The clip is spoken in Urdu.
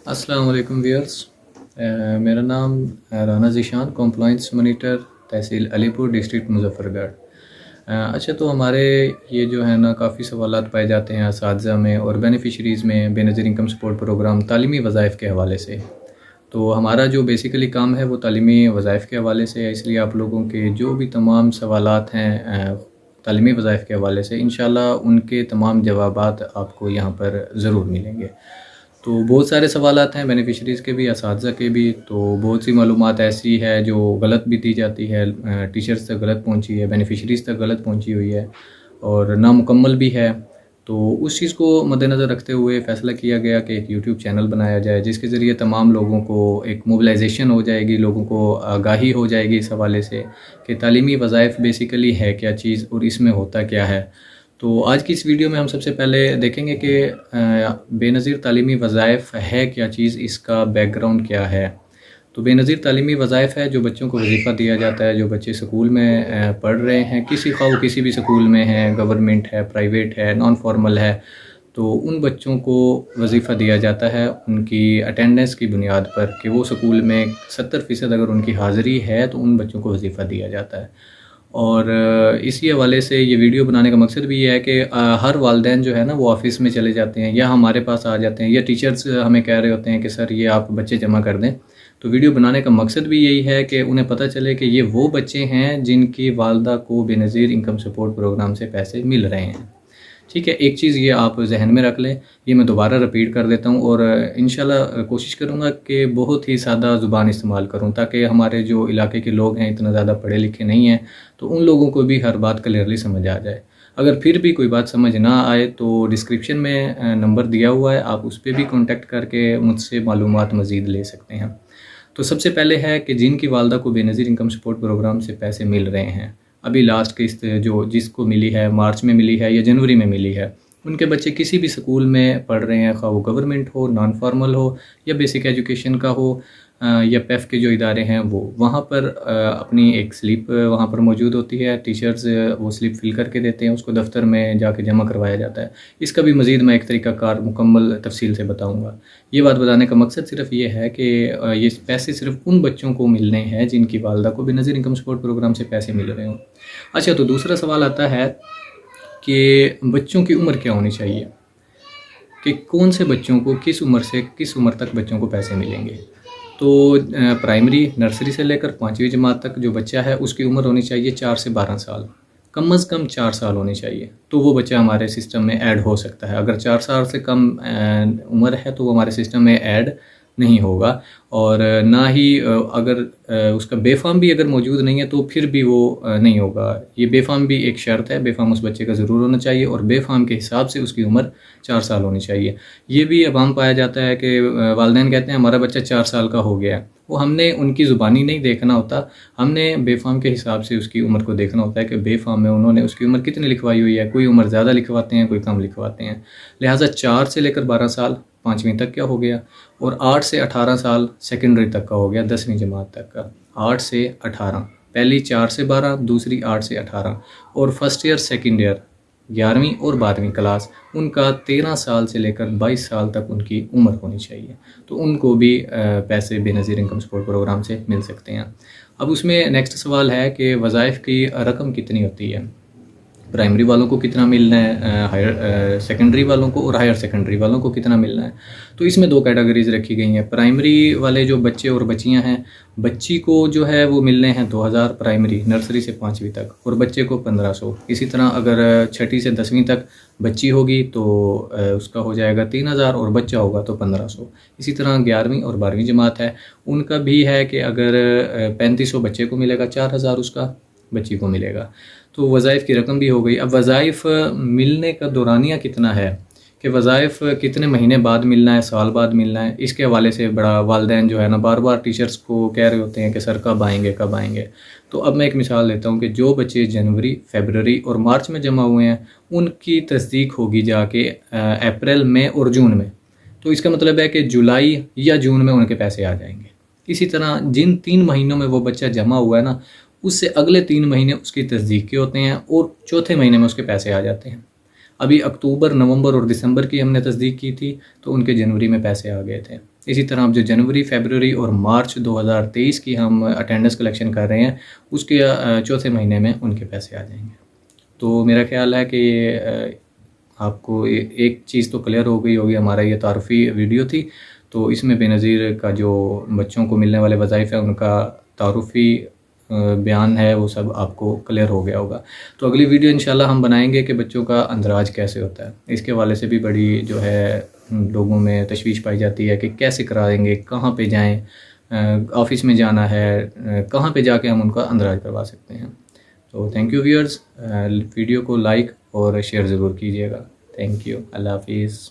السلام علیکم ویئرس، میرا نام رانا ذیشان، کمپلائنس مانیٹر، تحصیل علی پور، ڈسٹرکٹ مظفر گڑھ۔ اچھا، تو ہمارے یہ جو ہے نا کافی سوالات پائے جاتے ہیں اساتذہ میں اور بینیفیشریز میں بے نظیر انکم سپورٹ پروگرام تعلیمی وظائف کے حوالے سے۔ تو ہمارا جو بیسیکلی کام ہے وہ تعلیمی وظائف کے حوالے سے ہے، اس لیے آپ لوگوں کے جو بھی تمام سوالات ہیں تعلیمی وظائف کے حوالے سے، انشاءاللہ ان کے تمام جوابات آپ کو یہاں پر ضرور ملیں گے۔ تو بہت سارے سوالات ہیں بینیفیشریز کے بھی، اساتذہ کے بھی، تو بہت سی معلومات ایسی ہے جو غلط بھی دی جاتی ہے، ٹیچرز تک غلط پہنچی ہے، بینیفیشریز تک غلط پہنچی ہوئی ہے اور نامکمل بھی ہے۔ تو اس چیز کو مد نظر رکھتے ہوئے فیصلہ کیا گیا کہ ایک یوٹیوب چینل بنایا جائے جس کے ذریعے تمام لوگوں کو ایک موبلائزیشن ہو جائے گی، لوگوں کو آگاہی ہو جائے گی اس حوالے سے کہ تعلیمی وظائف بیسیکلی ہے کیا چیز اور اس میں ہوتا کیا ہے۔ تو آج کی اس ویڈیو میں ہم سب سے پہلے دیکھیں گے کہ بے نظیر تعلیمی وظائف ہے کیا چیز، اس کا بیک گراؤنڈ کیا ہے۔ تو بے نظیر تعلیمی وظائف ہے جو بچوں کو وظیفہ دیا جاتا ہے، جو بچے سکول میں پڑھ رہے ہیں، کسی بھی سکول میں ہیں، گورنمنٹ ہے، پرائیویٹ ہے، نان فارمل ہے، تو ان بچوں کو وظیفہ دیا جاتا ہے ان کی اٹینڈنس کی بنیاد پر کہ وہ سکول میں 70% اگر ان کی حاضری ہے تو ان بچوں کو وظیفہ دیا جاتا ہے۔ اور اسی حوالے سے یہ ویڈیو بنانے کا مقصد بھی یہ ہے کہ ہر والدین جو ہے نا وہ آفس میں چلے جاتے ہیں یا ہمارے پاس آ جاتے ہیں یا ٹیچرز ہمیں کہہ رہے ہوتے ہیں کہ سر یہ آپ بچے جمع کر دیں۔ تو ویڈیو بنانے کا مقصد بھی یہی ہے کہ انہیں پتہ چلے کہ یہ وہ بچے ہیں جن کی والدہ کو بے نظیر انکم سپورٹ پروگرام سے پیسے مل رہے ہیں۔ ٹھیک ہے، ایک چیز یہ آپ ذہن میں رکھ لیں، یہ میں دوبارہ رپیٹ کر دیتا ہوں اور انشاءاللہ کوشش کروں گا کہ بہت ہی سادہ زبان استعمال کروں تاکہ ہمارے جو علاقے کے لوگ ہیں اتنا زیادہ پڑھے لکھے نہیں ہیں تو ان لوگوں کو بھی ہر بات کلیئرلی سمجھ آ جائے۔ اگر پھر بھی کوئی بات سمجھ نہ آئے تو ڈسکرپشن میں نمبر دیا ہوا ہے، آپ اس پہ بھی کانٹیکٹ کر کے مجھ سے معلومات مزید لے سکتے ہیں۔ تو سب سے پہلے ہے کہ جن کی والدہ کو بے نظیر انکم سپورٹ پروگرام سے پیسے مل رہے ہیں، ابھی لاسٹ قسط جس کو ملی ہے مارچ میں ملی ہے یا جنوری میں ملی ہے، ان کے بچے کسی بھی سکول میں پڑھ رہے ہیں، خواہ وہ گورنمنٹ ہو، نان فارمل ہو یا بیسک ایجوکیشن کا ہو یا پیف کے جو ادارے ہیں وہ وہاں پر اپنی ایک سلپ وہاں پر موجود ہوتی ہے، ٹیچرز وہ سلپ فل کر کے دیتے ہیں، اس کو دفتر میں جا کے جمع کروایا جاتا ہے۔ اس کا بھی مزید میں ایک طریقہ کار مکمل تفصیل سے بتاؤں گا۔ یہ بات بتانے کا مقصد صرف یہ ہے کہ یہ پیسے صرف ان بچوں کو ملنے ہیں جن کی والدہ کو بے نظیر انکم سپورٹ پروگرام سے پیسے مل رہے ہوں۔ اچھا، تو دوسرا سوال آتا ہے کہ بچوں کی عمر کیا ہونی چاہیے، کہ کون سے بچوں کو کس عمر سے کس عمر تک بچوں کو پیسے ملیں گے۔ تو پرائمری نرسری سے لے کر 5ویں جماعت تک جو بچہ ہے اس کی عمر ہونی چاہیے 4 سے 12 سال، کم از کم 4 سال ہونی چاہیے، تو وہ بچہ ہمارے سسٹم میں ایڈ ہو سکتا ہے۔ اگر 4 سال سے کم عمر ہے تو وہ ہمارے سسٹم میں ایڈ نہیں ہوگا، اور نہ ہی اگر اس کا بے فارم بھی اگر موجود نہیں ہے تو پھر بھی وہ نہیں ہوگا۔ یہ بے فارم بھی ایک شرط ہے، بے فارم اس بچے کا ضرور ہونا چاہیے اور بے فارم کے حساب سے اس کی عمر 4 سال ہونی چاہیے۔ یہ بھی اب عام پایا جاتا ہے کہ والدین کہتے ہیں ہمارا بچہ 4 سال کا ہو گیا ہے، وہ ہم نے ان کی زبانی نہیں دیکھنا ہوتا، ہم نے بے فارم کے حساب سے اس کی عمر کو دیکھنا ہوتا ہے کہ بے فارم میں انہوں نے اس کی عمر کتنی لکھوائی ہوئی ہے، کوئی عمر زیادہ لکھواتے ہیں، کوئی کم لکھواتے ہیں۔ لہٰذا 4 سے لے کر 12 سال 5ویں تک کیا ہو گیا، اور 8 سے 18 سال سیکنڈری تک کا ہو گیا، 10ویں جماعت تک کا۔ 8 سے 18، پہلی 4 سے 12، دوسری 8 سے 18، اور فرسٹ ایئر سیکنڈ ایئر 11ویں اور 12ویں کلاس ان کا 13 سال سے لے کر 22 سال تک ان کی عمر ہونی چاہیے، تو ان کو بھی پیسے بے نظیر انکم سپورٹ پروگرام سے مل سکتے ہیں۔ اب اس میں نیکسٹ سوال ہے کہ وظائف کی رقم کتنی ہوتی ہے، پرائمری والوں کو کتنا ملنا ہے، ہائر سیکنڈری والوں کو اور ہائر سیکنڈری والوں کو کتنا ملنا ہے۔ تو اس میں 2 کیٹیگریز رکھی گئی ہیں۔ پرائمری والے جو بچے اور بچیاں ہیں، بچی کو جو ہے وہ ملنے ہیں 2000 پرائمری نرسری سے 5ویں تک، اور بچے کو 1500۔ اسی طرح اگر 6ٹھی سے 10ویں تک بچی ہوگی تو اس کا ہو جائے گا 3000 اور بچہ ہوگا تو 1500۔ اسی طرح 11ویں اور 12ویں جماعت ہے، ان کا بھی ہے کہ اگر 3500 بچے کو ملے گا، 4000 اس کا بچی کو ملے گا۔ تو وظائف کی رقم بھی ہو گئی۔ اب وظائف ملنے کا دورانیہ کتنا ہے، کہ وظائف کتنے مہینے بعد ملنا ہے، سال بعد ملنا ہے، اس کے حوالے سے بڑا والدین جو ہے نا بار بار ٹیچرز کو کہہ رہے ہوتے ہیں کہ سر کب آئیں گے کب آئیں گے۔ تو اب میں ایک مثال دیتا ہوں کہ جو بچے جنوری، فیبرری اور مارچ میں جمع ہوئے ہیں ان کی تصدیق ہوگی جا کے اپریل میں اور جون میں، تو اس کا مطلب ہے کہ جولائی یا جون میں ان کے پیسے آ جائیں گے۔ اسی طرح جن 3 مہینوں میں وہ بچہ جمع ہوا ہے نا، اس سے اگلے 3 مہینے اس کی تصدیق کے ہوتے ہیں اور چوتھے مہینے میں اس کے پیسے آ جاتے ہیں۔ ابھی اکتوبر، نومبر اور دسمبر کی ہم نے تصدیق کی تھی تو ان کے جنوری میں پیسے آ گئے تھے۔ اسی طرح اب جو جنوری، فیبروری اور مارچ 2023 کی ہم اٹینڈنس کلیکشن کر رہے ہیں اس کے چوتھے مہینے میں ان کے پیسے آ جائیں گے. تو میرا خیال ہے کہ آپ کو ایک چیز تو کلیئر ہو گئی ہوگی. ہمارا یہ تعارفی ویڈیو تھی، تو اس میں بے نظیر کا جو بچوں کو ملنے والے وظائف ہیں ان کا تعارفی بیان ہے وہ سب آپ کو کلیئر ہو گیا ہوگا. تو اگلی ویڈیو انشاءاللہ ہم بنائیں گے کہ بچوں کا اندراج کیسے ہوتا ہے. اس کے حوالے سے بھی بڑی جو ہے لوگوں میں تشویش پائی جاتی ہے کہ کیسے کرائیں گے، کہاں پہ جائیں، آفس میں جانا ہے، کہاں پہ جا کے ہم ان کا اندراج کروا سکتے ہیں. تو تھینک یو ویورز، ویڈیو کو لائک اور شیئر ضرور کیجیے گا. Thank you. اللہ حافظ.